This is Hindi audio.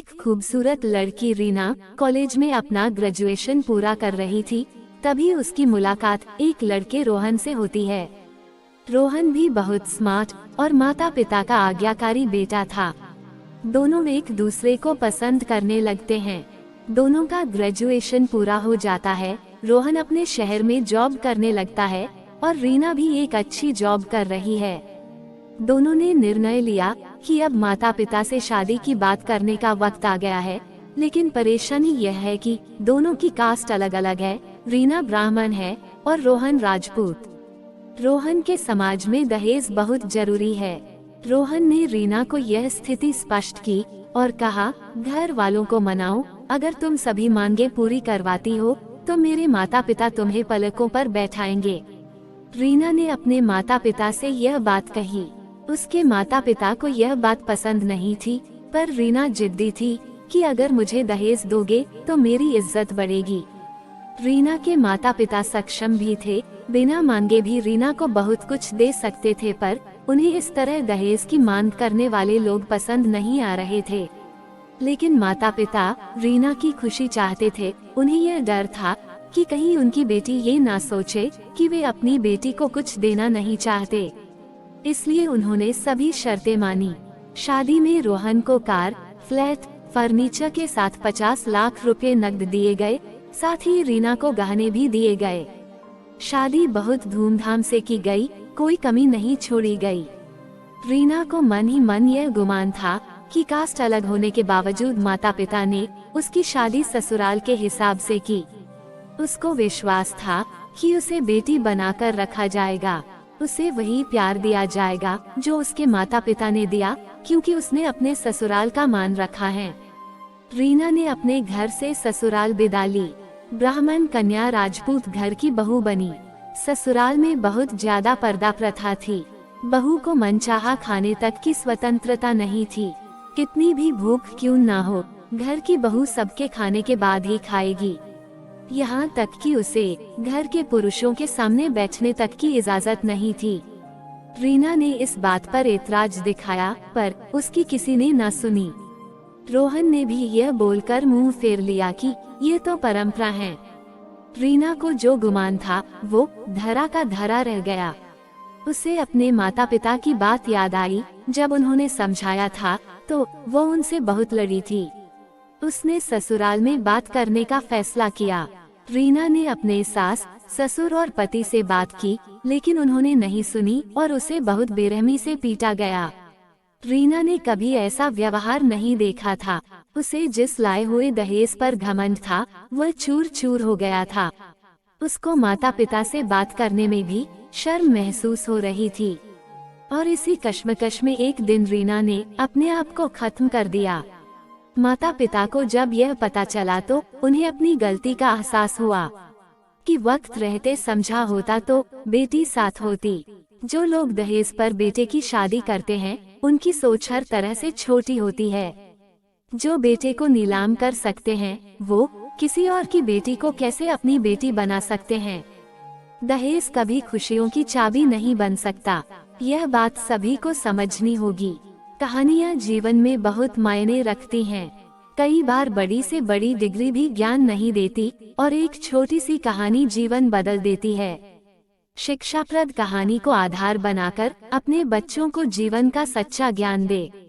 एक खूबसूरत लड़की रीना कॉलेज में अपना ग्रेजुएशन पूरा कर रही थी। तभी उसकी मुलाकात एक लड़के रोहन से होती है। रोहन भी बहुत स्मार्ट और माता पिता का आज्ञाकारी बेटा था। दोनों एक दूसरे को पसंद करने लगते हैं। दोनों का ग्रेजुएशन पूरा हो जाता है। रोहन अपने शहर में जॉब करने लगता है और रीना भी एक अच्छी जॉब कर रही है। दोनों ने निर्णय लिया कि अब माता पिता से शादी की बात करने का वक्त आ गया है। लेकिन परेशानी यह है कि दोनों की कास्ट अलग अलग है। रीना ब्राह्मण है और रोहन राजपूत। रोहन के समाज में दहेज बहुत जरूरी है। रोहन ने रीना को यह स्थिति स्पष्ट की और कहा, घर वालों को मनाओ, अगर तुम सभी मांगे पूरी करवाती हो तो मेरे माता पिता तुम्हें पलकों पर बैठाएंगे। रीना ने अपने माता पिता से यह बात कही। उसके माता पिता को यह बात पसंद नहीं थी, पर रीना जिद्दी थी कि अगर मुझे दहेज दोगे तो मेरी इज्जत बढ़ेगी। रीना के माता पिता सक्षम भी थे, बिना मांगे भी रीना को बहुत कुछ दे सकते थे, पर उन्हें इस तरह दहेज की मांग करने वाले लोग पसंद नहीं आ रहे थे। लेकिन माता पिता रीना की खुशी चाहते थे। उन्हें यह डर था कि कहीं उनकी बेटी ये ना सोचे कि वे अपनी बेटी को कुछ देना नहीं चाहते। इसलिए उन्होंने सभी शर्तें मानी। शादी में रोहन को कार, फ्लैट, फर्नीचर के साथ 50 लाख रुपए नकद दिए गए। साथ ही रीना को गहने भी दिए गए। शादी बहुत धूमधाम से की गई, कोई कमी नहीं छोड़ी गई। रीना को मन ही मन यह गुमान था कि कास्ट अलग होने के बावजूद माता पिता ने उसकी शादी ससुराल के हिसाब से की। उसको विश्वास था कि उसे बेटी बनाकर रखा जाएगा। उसे वही प्यार दिया जाएगा जो उसके माता पिता ने दिया, क्योंकि उसने अपने ससुराल का मान रखा है। रीना ने अपने घर से ससुराल विदा ली। ब्राह्मण कन्या राजपूत घर की बहू बनी। ससुराल में बहुत ज्यादा पर्दा प्रथा थी। बहू को मनचाहा खाने तक की स्वतंत्रता नहीं थी। कितनी भी भूख क्यों ना हो, घर की बहू सबके खाने के बाद ही खाएगी। यहाँ तक कि उसे घर के पुरुषों के सामने बैठने तक की इजाजत नहीं थी। रीना ने इस बात पर एतराज दिखाया, पर उसकी किसी ने न सुनी। रोहन ने भी यह बोलकर मुंह फेर लिया कि ये तो परंपरा है। रीना को जो गुमान था वो धरा का धरा रह गया। उसे अपने माता पिता की बात याद आई। जब उन्होंने समझाया था तो वो उनसे बहुत लड़ी थी। उसने ससुराल में बात करने का फैसला किया। रीना ने अपने सास, ससुर और पति से बात की, लेकिन उन्होंने नहीं सुनी और उसे बहुत बेरहमी से पीटा गया। रीना ने कभी ऐसा व्यवहार नहीं देखा था। उसे जिस लाए हुए दहेज पर घमंड था वह चूर चूर हो गया था। उसको माता पिता से बात करने में भी शर्म महसूस हो रही थी। और इसी कश्मकश में एक दिन रीना ने अपने आप को खत्म कर दिया। माता पिता को जब यह पता चला तो उन्हें अपनी गलती का एहसास हुआ कि वक्त रहते समझा होता तो बेटी साथ होती। जो लोग दहेज पर बेटे की शादी करते हैं उनकी सोच हर तरह से छोटी होती है। जो बेटे को नीलाम कर सकते हैं वो किसी और की बेटी को कैसे अपनी बेटी बना सकते हैं। दहेज कभी खुशियों की चाबी नहीं बन सकता। यह बात सभी को समझनी होगी। कहानियाँ जीवन में बहुत मायने रखती हैं। कई बार बड़ी से बड़ी डिग्री भी ज्ञान नहीं देती और एक छोटी सी कहानी जीवन बदल देती है। शिक्षाप्रद कहानी को आधार बनाकर अपने बच्चों को जीवन का सच्चा ज्ञान दे।